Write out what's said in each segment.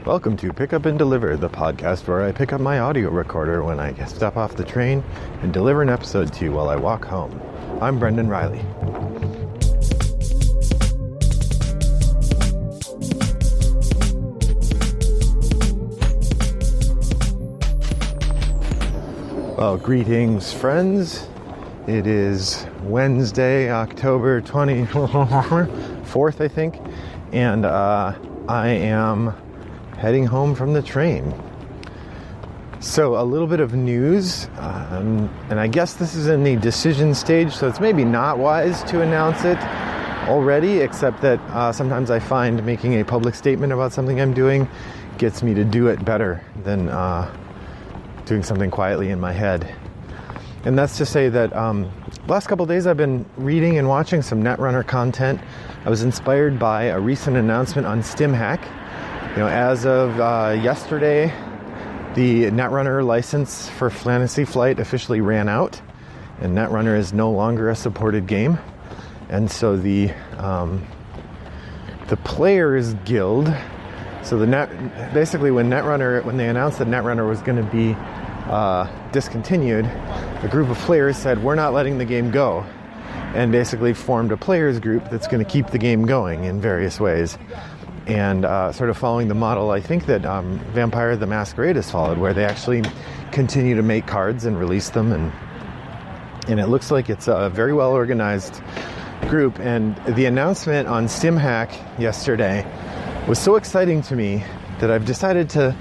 Welcome to Pick Up and Deliver, the podcast where I pick up my audio recorder when I step off the train and deliver an episode to you while I walk home. I'm Brendan Riley. Well, greetings, friends. It is Wednesday, October 24th, I think, and I am heading home from the train. So a little bit of news, and I guess this is in the decision stage, so it's maybe not wise to announce it already, except that sometimes I find making a public statement about something I'm doing gets me to do it better than doing something quietly in my head. And that's to say that last couple of days I've been reading and watching some Netrunner content. I was inspired by a recent announcement on StimHack. As of yesterday, the Netrunner license for Fantasy Flight officially ran out, and Netrunner is no longer a supported game. And so the Players Guild, so basically when they announced that Netrunner was going to be discontinued, a group of players said, we're not letting the game go, and basically formed a players group that's going to keep the game going in various ways. And sort of following the model, I think that Vampire the Masquerade has followed, where they actually continue to make cards and release them, and it looks like it's a very well organized group. And the announcement on StimHack yesterday was so exciting to me that I've decided to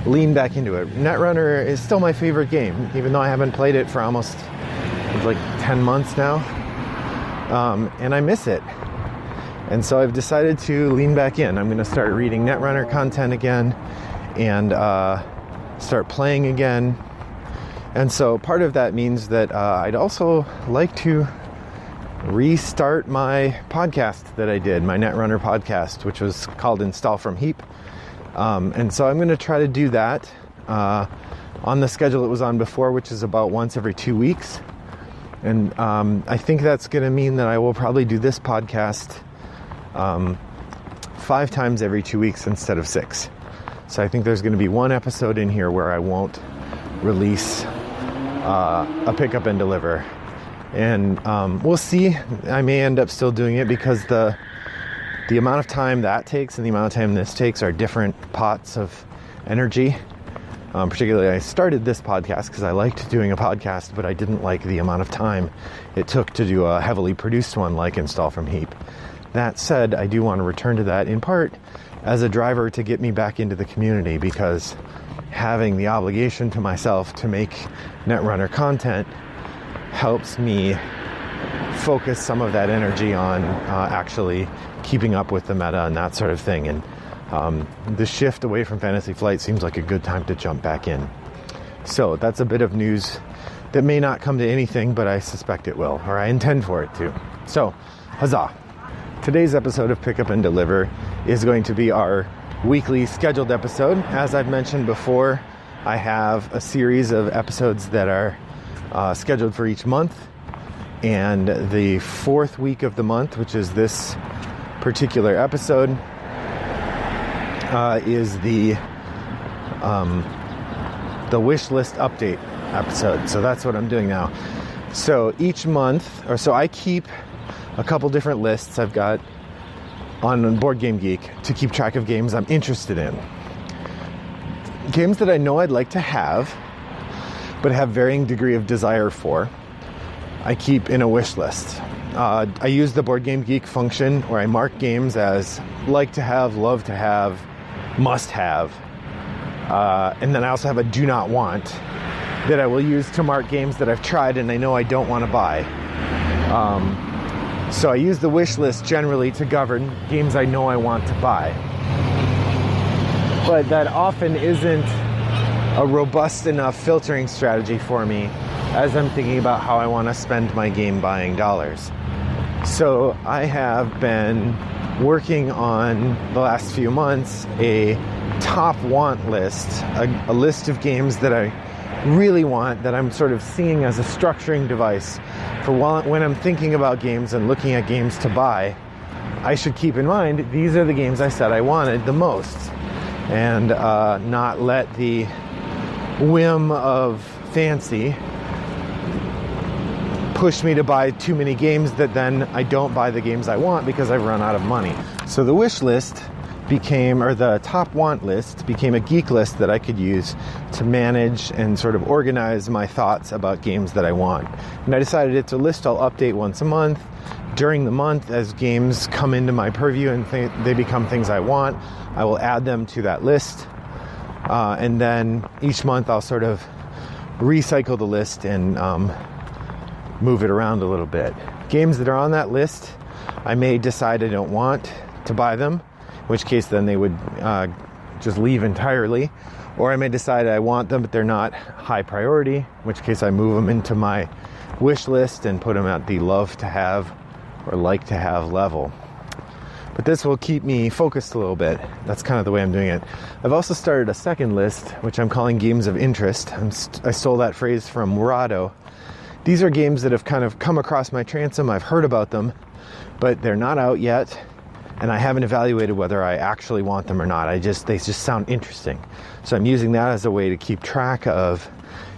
lean back into it. Netrunner is still my favorite game, even though I haven't played it for almost 10 months now, and I miss it. And so I've decided to lean back in. I'm going to start reading Netrunner content again and start playing again. And so part of that means that I'd also like to restart my podcast that I did, my Netrunner podcast, which was called Install from Heap. And so I'm going to try to do that on the schedule it was on before, which is about once every 2 weeks. And I think that's going to mean that I will probably do this podcast 5 times every 2 weeks instead of 6. So I think there's going to be one episode in here where I won't release a pick up and deliver. And we'll see. I may end up still doing it because the amount of time that takes and the amount of time this takes are different pots of energy. Particularly, I started this podcast because I liked doing a podcast, but I didn't like the amount of time it took to do a heavily produced one like Install from Heap. That said, I do want to return to that in part as a driver to get me back into the community, because having the obligation to myself to make Netrunner content helps me focus some of that energy on actually keeping up with the meta and that sort of thing. And the shift away from Fantasy Flight seems like a good time to jump back in. So that's a bit of news that may not come to anything, but I suspect it will, or I intend for it to. So, huzzah! Today's episode of Pick Up and Deliver is going to be our weekly scheduled episode. As I've mentioned before, I have a series of episodes that are scheduled for each month. And the 4th week of the month, which is this particular episode, is the wish list update episode. So that's what I'm doing now. So each month, I keep a couple different lists I've got on Boardgame Geek to keep track of games I'm interested in. Games that I know I'd like to have, but have varying degree of desire for, I keep in a wish list. I use the Boardgame Geek function where I mark games as like to have, love to have, must have. And then I also have a do not want that I will use to mark games that I've tried and I know I don't want to buy. So I use the wish list generally to govern games I know I want to buy. But that often isn't a robust enough filtering strategy for me as I'm thinking about how I want to spend my game buying dollars. So I have been working on, the last few months, a top want list, a list of games that I really want, that I'm sort of seeing as a structuring device for when I'm thinking about games and looking at games to buy. I should keep in mind, these are the games I said I wanted the most. and not let the whim of fancy push me to buy too many games that then I don't buy the games I want because I've run out of money. So the wish list became, or the top want list became a geek list that I could use to manage and sort of organize my thoughts about games that I want. And I decided it's a list I'll update once a month. During the month, as games come into my purview and they become things I want, I will add them to that list. And then each month I'll sort of recycle the list and move it around a little bit. Games that are on that list, I may decide I don't want to buy them, in which case then they would just leave entirely. Or I may decide I want them, but they're not high priority, in which case I move them into my wish list and put them at the love to have or like to have level. But this will keep me focused a little bit. That's kind of the way I'm doing it. I've also started a second list, which I'm calling games of interest. I stole that phrase from PUaD. These are games that have kind of come across my transom. I've heard about them, but they're not out yet, and I haven't evaluated whether I actually want them or not. They just sound interesting. So I'm using that as a way to keep track of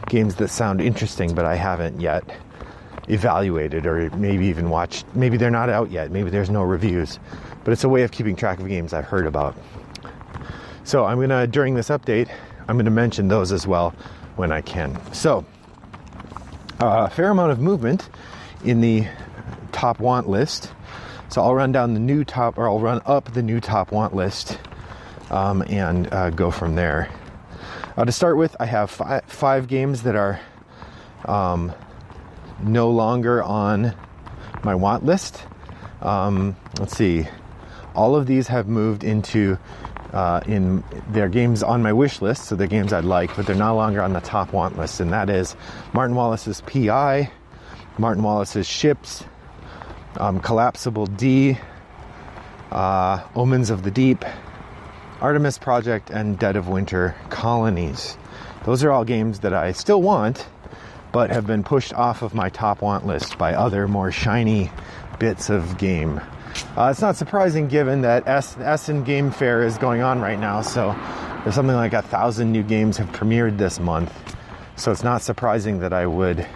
games that sound interesting, but I haven't yet evaluated or maybe even watched. Maybe they're not out yet. Maybe there's no reviews, but it's a way of keeping track of games I've heard about. So during this update, I'm gonna mention those as well when I can. So, a fair amount of movement in the top want list. So I'll run down I'll run up the new top want list and go from there. To start with, I have five games that are no longer on my want list. Let's see. All of these have moved into in their games on my wish list, so they're games I'd like, but they're no longer on the top want list, and that is Martin Wallace's PI, Martin Wallace's Ships, Collapsible D, Omens of the Deep, Artemis Project, and Dead of Winter Colonies. Those are all games that I still want, but have been pushed off of my top want list by other more shiny bits of game. It's not surprising given that Essen Game Fair is going on right now, so there's something like 1,000 new games have premiered this month. So it's not surprising that I would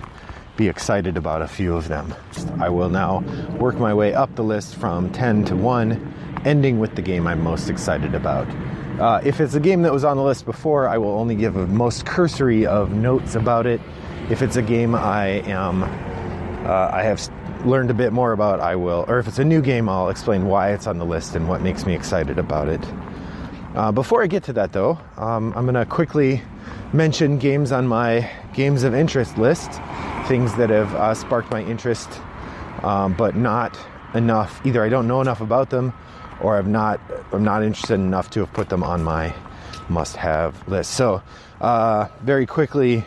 be excited about a few of them. I will now work my way up the list from 10 to 1, ending with the game I'm most excited about. If it's a game that was on the list before, I will only give a most cursory of notes about it. If it's a game I have learned a bit more about, I will, or if it's a new game, I'll explain why it's on the list and what makes me excited about it. Before I get to that though, I'm going to quickly mention games on my games of interest list, things that have sparked my interest, but not enough. Either I don't know enough about them, or I'm not interested enough to have put them on my must-have list. So, very quickly,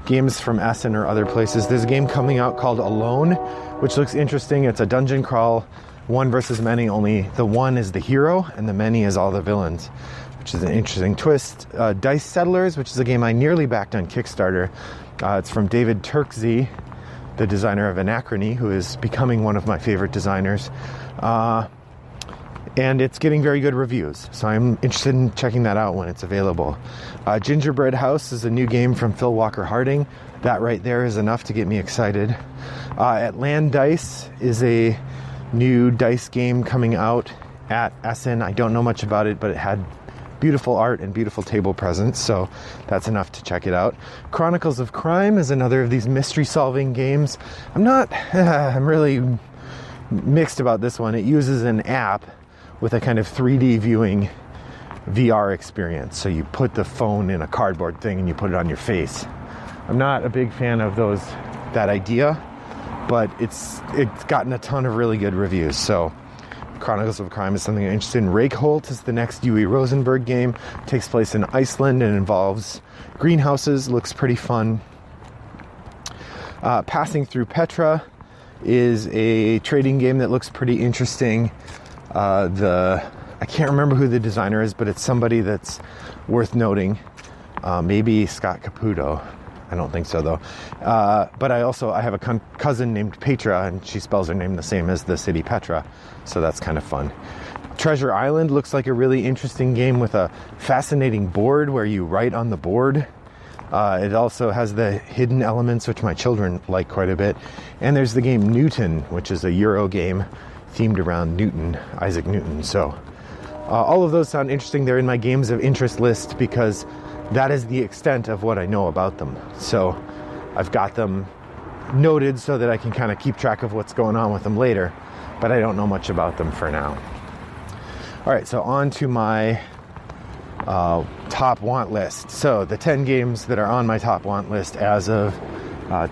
games from Essen or other places. There's a game coming out called Alone, which looks interesting. It's a dungeon crawl, one versus many, only the one is the hero and the many is all the villains, which is an interesting twist. Dice Settlers, which is a game I nearly backed on Kickstarter. It's from David Turkzy, the designer of Anachrony, who is becoming one of my favorite designers. And it's getting very good reviews, so I'm interested in checking that out when it's available. Gingerbread House is a new game from Phil Walker Harding. That right there is enough to get me excited. Atlan Dice is a new dice game coming out at Essen. I don't know much about it, but it had beautiful art and beautiful table presence, so that's enough to check it out. Chronicles of Crime is another of these mystery-solving games. I'm really mixed about this one. It uses an app with a kind of 3D viewing VR experience. So you put the phone in a cardboard thing and you put it on your face. I'm not a big fan of that idea, but it's gotten a ton of really good reviews. So Chronicles of Crime is something I'm interested in. Rakeholt is the next Uwe Rosenberg game. It takes place in Iceland and involves greenhouses. Looks pretty fun. Passing Through Petra is a trading game that looks pretty interesting. I can't remember who the designer is, but it's somebody that's worth noting. Maybe Scott Caputo. I don't think so though. But I have a cousin named Petra, and she spells her name the same as the city Petra, so that's kind of fun. Treasure Island looks like a really interesting game with a fascinating board where you write on the board. It also has the hidden elements, which my children like quite a bit. And there's the game Newton, which is a Euro game themed around Newton, Isaac Newton. So all of those sound interesting. They're in my games of interest list because that is the extent of what I know about them. So I've got them noted so that I can kind of keep track of what's going on with them later, but I don't know much about them for now. All right, so on to my top want list. So the 10 games that are on my top want list as of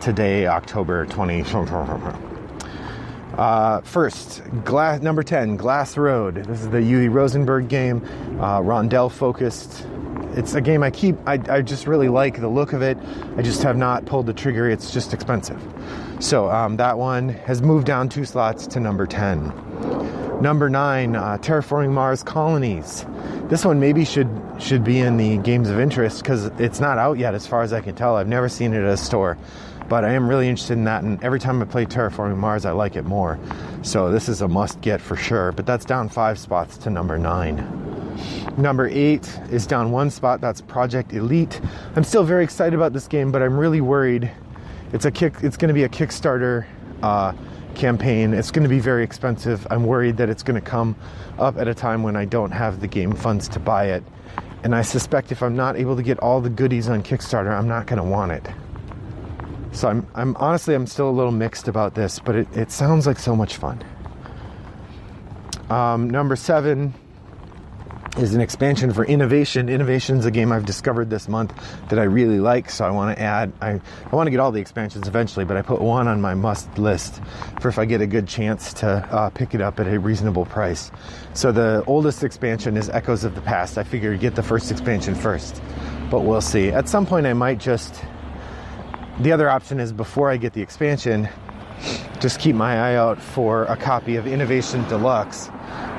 today, October 20. First, number 10, Glass Road. This is the Uwe Rosenberg game, rondel focused. It's a game I just really like the look of it. I just have not pulled the trigger. It's just expensive. So that one has moved down 2 slots to number 10. Number 9, Terraforming Mars Colonies. This one maybe should be in the games of interest because it's not out yet as far as I can tell. I've never seen it at a store, but I am really interested in that, and every time I play Terraforming Mars I like it more. So this is a must get for sure, but that's down 5 spots to number 9. Number 8 is down 1 spot. That's Project Elite. I'm still very excited about this game, but I'm really worried. It's going to be a Kickstarter campaign. It's going to be very expensive. I'm worried that it's going to come up at a time when I don't have the game funds to buy it. And I suspect if I'm not able to get all the goodies on Kickstarter, I'm not going to want it. So I'm honestly still a little mixed about this, but it sounds like so much fun. Number 7 is an expansion for Innovation. Innovation is a game I've discovered this month that I really like, so I want to add. I want to get all the expansions eventually, but I put one on my must list for if I get a good chance to pick it up at a reasonable price. So the oldest expansion is Echoes of the Past. I figured get the first expansion first, but we'll see. At some point I might just... The other option is before I get the expansion, just keep my eye out for a copy of Innovation Deluxe,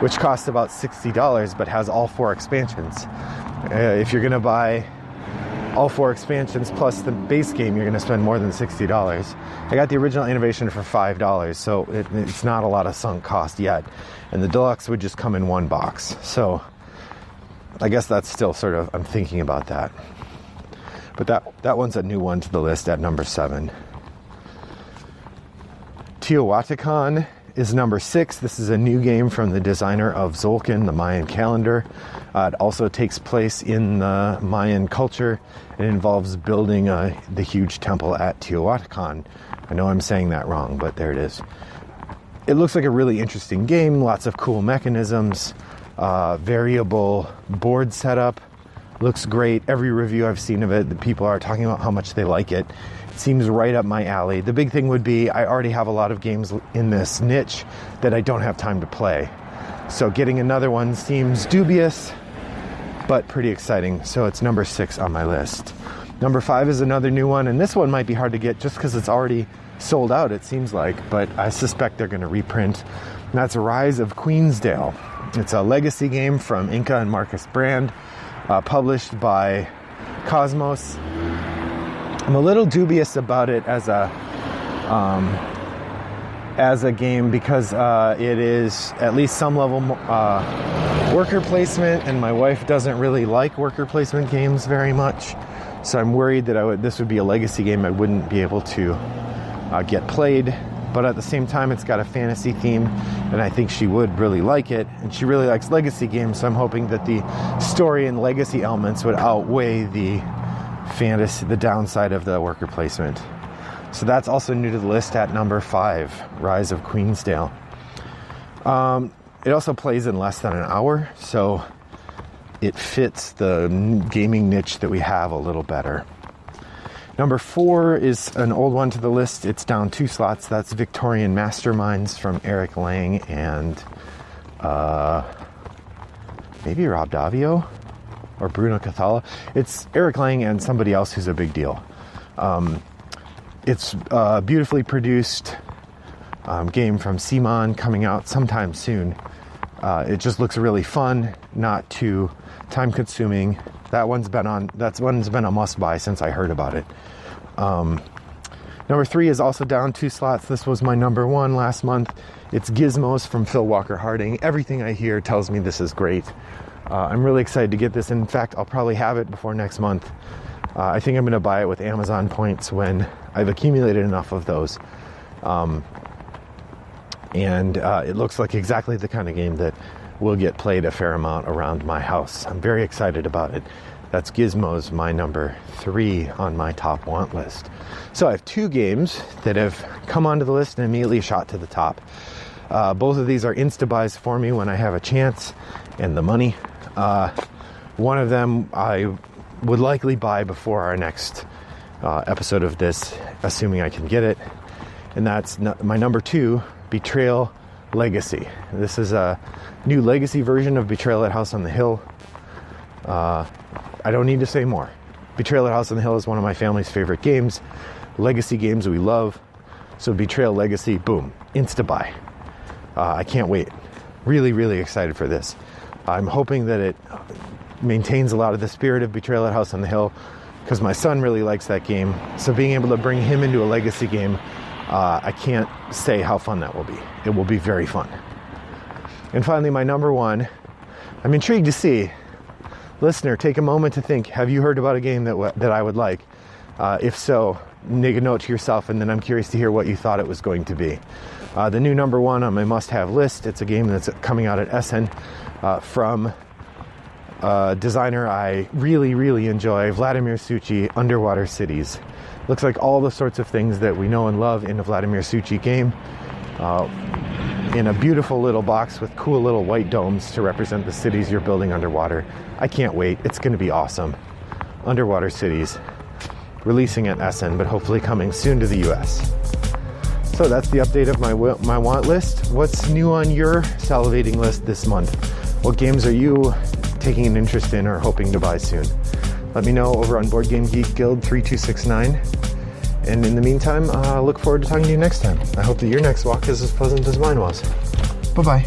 which costs about $60 but has all 4 expansions. If you're going to buy all 4 expansions plus the base game, you're going to spend more than $60. I got the original Innovation for $5, so it's not a lot of sunk cost yet. And the Deluxe would just come in 1 box. So I guess that's still sort of, I'm thinking about that. But that one's a new one to the list at number 7. Teotihuacan is number 6. This is a new game from the designer of Tzolk'in, the Mayan calendar. It also takes place in the Mayan culture. It involves building the huge temple at Teotihuacan. I know I'm saying that wrong, but there it is. It looks like a really interesting game. Lots of cool mechanisms, variable board setup. Looks great. Every review I've seen of it, the people are talking about how much they like it. It seems right up my alley. The big thing would be I already have a lot of games in this niche that I don't have time to play. So getting another one seems dubious, but pretty exciting. So it's number 6 on my list. Number 5 is another new one, and this one might be hard to get just because it's already sold out, it seems like, but I suspect they're going to reprint. And that's Rise of Queensdale. It's a legacy game from Inca and Marcus Brand. Published by Cosmos. I'm a little dubious about it as a game because it is at least some level worker placement, and my wife doesn't really like worker placement games very much. So I'm worried that this would be a legacy game I wouldn't be able to get played. But at the same time, it's got a fantasy theme, and I think she would really like it. And she really likes legacy games, so I'm hoping that the story and legacy elements would outweigh the downside of the worker placement. So that's also new to the list at number 5, Rise of Queensdale. It also plays in less than an hour, so it fits the gaming niche that we have a little better. Number 4 is an old one to the list. It's down 2 slots. That's Victorian Masterminds from Eric Lang and maybe Rob Davio or Bruno Cathala. It's Eric Lang and somebody else who's a big deal. It's a beautifully produced game from Simon coming out sometime soon. It just looks really fun, not too time-consuming. That one's been a must-buy since I heard about it. Number 3 is also down 2 slots. This was my number 1 last month. It's Gizmos from Phil Walker Harding. Everything I hear tells me this is great. I'm really excited to get this. In fact, I'll probably have it before next month. I think I'm going to buy it with Amazon points when I've accumulated enough of those. And it looks like exactly the kind of game that will get played a fair amount around my house. I'm very excited about it. That's Gizmos, my number 3 on my top want list. So I have 2 games that have come onto the list and immediately shot to the top. Both of these are insta-buys for me when I have a chance and the money. One of them I would likely buy before our next episode of this, assuming I can get it. And that's my number 2, Betrayal Legacy. This is a new legacy version of Betrayal at House on the Hill. I don't need to say more. Betrayal at House on the Hill is one of my family's favorite games. Legacy games we love. So Betrayal Legacy, boom, insta-buy. I can't wait. Really, really excited for this. I'm hoping that it maintains a lot of the spirit of Betrayal at House on the Hill, because my son really likes that game. So being able to bring him into a legacy game, I can't say how fun that will be. It will be very fun. And finally, my number 1, I'm intrigued to see. Listener, take a moment to think, have you heard about a game that I would like? If so, make a note to yourself, and then I'm curious to hear what you thought it was going to be. The new number 1 on my must-have list, it's a game that's coming out at Essen from a designer I really, really enjoy, Vladimir Suchy, Underwater Cities. Looks like all the sorts of things that we know and love in a Vladimir Suchy game. In a beautiful little box with cool little white domes to represent the cities you're building underwater. I can't wait. It's going to be awesome. Underwater Cities, releasing at Essen, but hopefully coming soon to the US. So that's the update of my want list. What's new on your salivating list this month? What games are you taking an interest in or hoping to buy soon? Let me know over on Boardgame Geek Guild 3269. And in the meantime, I look forward to talking to you next time. I hope that your next walk is as pleasant as mine was. Bye-bye.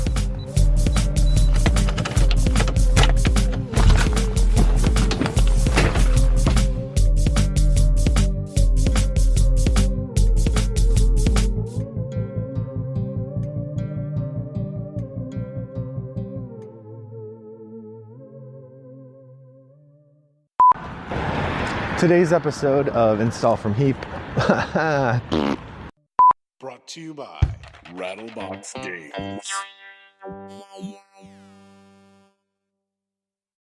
Today's episode of Install from Heap brought to you by Rattlebox Games.